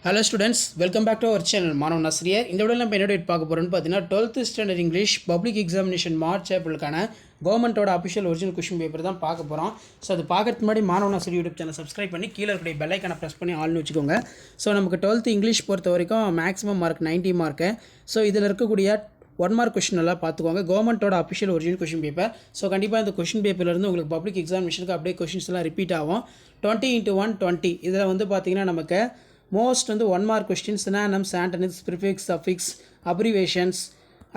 Hello students, welcome back to our channel. மாணவன் ஆசிரியர் இந்த வீடியோவில் நம்ம என்ன பார்க்க போகிறோம்னு பார்த்தீங்கன்னா 12th standard English public examination March ஏப்ரலுக்கான கவர்மெண்ட்டோட அஃபிஷியல் ஒரிஜினல் கொஷின் பேப்பர் தான் பார்க்க போகிறோம். ஸோ அது பார்க்கறதுக்கு முன்னாடி மாணவன் ஆசிரியர் யூடியூப் சேனல் சப்ஸ்கிரைப் பண்ணி கீழே இருக்கிற பெல் ஐக்கானை ப்ரெஸ் பண்ணி ஆல்னு வச்சுக்கோங்க. ஸோ நமக்கு 12th இங்கிலீஷ் பொறுத்த வரைக்கும் மேக்ஸிமம் மார்க் 90 மார்க்கு. ஸோ இதில் இருக்கக்கூடிய 1 மார்க் கொஷின் எல்லாம் பார்த்துக்கோங்க. கவர்மெண்ட்டோட official original question paper. So கண்டிப்பாக இந்த கொஷின் பேப்பர்லேருந்து உங்களுக்கு பப்ளிக் எக்ஸாமினேஷனுக்கு அப்படியே கொஷின்ஸ் எல்லாம் ரிப்பீட் ஆகும். 20x1 20 இதில் வந்து பார்த்திங்கன்னா நமக்கு மோஸ்ட் வந்து 1 mark questions synonyms, antonyms, prefix, suffix, abbreviations,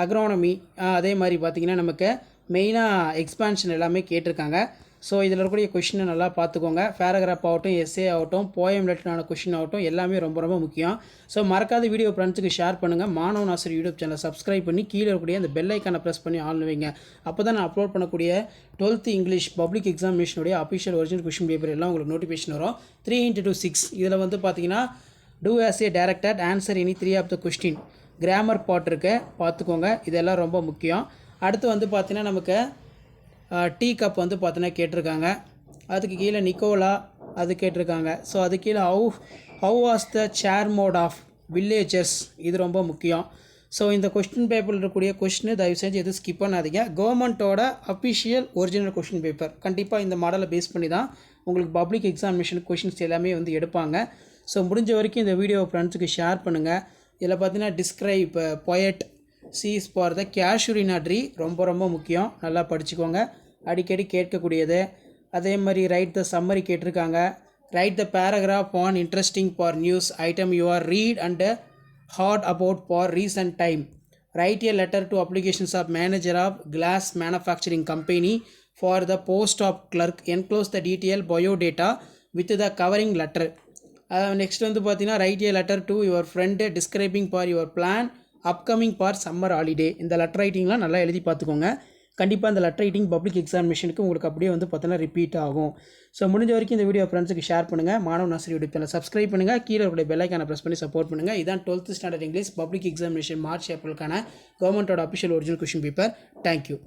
agronomy, அதே மாதிரி பார்த்திங்கன்னா நமக்கு மெயினாக எக்ஸ்பான்ஷன் எல்லாமே கேட்டிருக்காங்க. ஸோ இதில் இருக்கக்கூடிய கொஷினை நல்லா பார்த்துக்கோங்க. பேராகிராஃப் ஆகட்டும், எஸ்ஏ ஆகட்டும், போயம் ரிலேட்டடான கொஷின் ஆகட்டும், எல்லாமே ரொம்ப ரொம்ப முக்கியம். ஸோ மறக்காத வீடியோ ஃப்ரெண்ட்ஸுக்கு ஷேர் பண்ணுங்கள். மாணவன் ஆசிரியர் யூடியூப் சேனல் சப்ஸ்கிரைப் பண்ணி கீழே இருக்கக்கூடிய அந்த பெல் ஐக்கானை ப்ரெஸ் பண்ணி ஆன் வைங்க. அப்போ தான் நான் அப்லோட் பண்ணக்கூடிய 12th இங்கிலீஷ் பப்ளிக் எக்ஸாமினேஷனுடைய அஃபிஷியல் ஒரிஜினல் கொஷின் பேப்பர் எல்லாம் உங்களுக்கு நோட்டிஃபிகேஷன் வரும். 3x6 இதில் வந்து பார்த்தீங்கன்னா do as a directed answer any 3 of the question. Grammar part இருக்கு, பார்த்துக்கோங்க. இதெல்லாம் ரொம்ப முக்கியம். அடுத்து வந்து பார்த்தீங்கன்னா நமக்கு டீ கப் வந்து பார்த்தீங்கன்னா கேட்டிருக்காங்க. அதுக்கு கீழே நிக்கோலா அது கேட்டிருக்காங்க. ஸோ அது கீழே how was the chair mode of villages, இது ரொம்ப முக்கியம். ஸோ இந்த கொஸ்டின் பேப்பரில் இருக்கக்கூடிய கொஸ்டின் தயவு செஞ்சு எதுவும் ஸ்கிப் பண்ணாதீங்க. கவர்மெண்ட்டோட அஃபிஷியல் ஒரிஜினல் கொஸ்டின் பேப்பர் கண்டிப்பாக இந்த மாடலை பேஸ் பண்ணி தான் உங்களுக்கு பப்ளிக் எக்ஸாமினேஷன் கொஸ்டின்ஸ் எல்லாமே வந்து எடுப்பாங்க. ஸோ முடிஞ்ச வரைக்கும் இந்த வீடியோ ஃப்ரெண்ட்ஸுக்கு ஷேர் பண்ணுங்கள். இதில் பார்த்தீங்கன்னா describe, poet, sees for the casuarina tree ரொம்ப ரொம்ப முக்கியம். நல்லா படிச்சுக்கோங்க. அடிக்கடி கேட்கக்கூடியது. அதே மாதிரி ரைட் த சம்மரி கேட்டிருக்காங்க. Write the paragraph on interesting four news item you are read and heard about for recent time. Write a letter to applications of manager of glass manufacturing company for the post of clerk. Enclose the detail biodata with the covering letter. Next வந்து பார்த்தீங்கன்னா write a letter to your friend describing for your plan upcoming for summer holiday. இந்த letter ரைட்டிங்லாம் நல்லா எழுதி பார்த்துக்கோங்க. கண்டிப்பாக இந்த letter writing public எக்ஸாமினேஷனுக்கு உங்களுக்கு அப்படியே வந்து பார்த்தோன்னா ரிப்பீட் ஆகும். ஸோ முடிஞ்ச வரைக்கும் இந்த வீடியோ ஃப்ரெண்ட்ஸுக்கு ஷேர் பண்ணுங்கள். மாணவன் ஆசிரியர் யூடியூப் சேனல் சப்ஸ்கிரைப் பண்ணுங்கள். கீழே இருக்கிற பெல் ஐக்கானை ப்ரெஸ் பண்ணி சப்போர்ட் பண்ணுங்கள். இதான் 12th standard English public examination March ஏப்ரலுக்கான கவர்மெண்ட்டோட official original question paper. Thank you.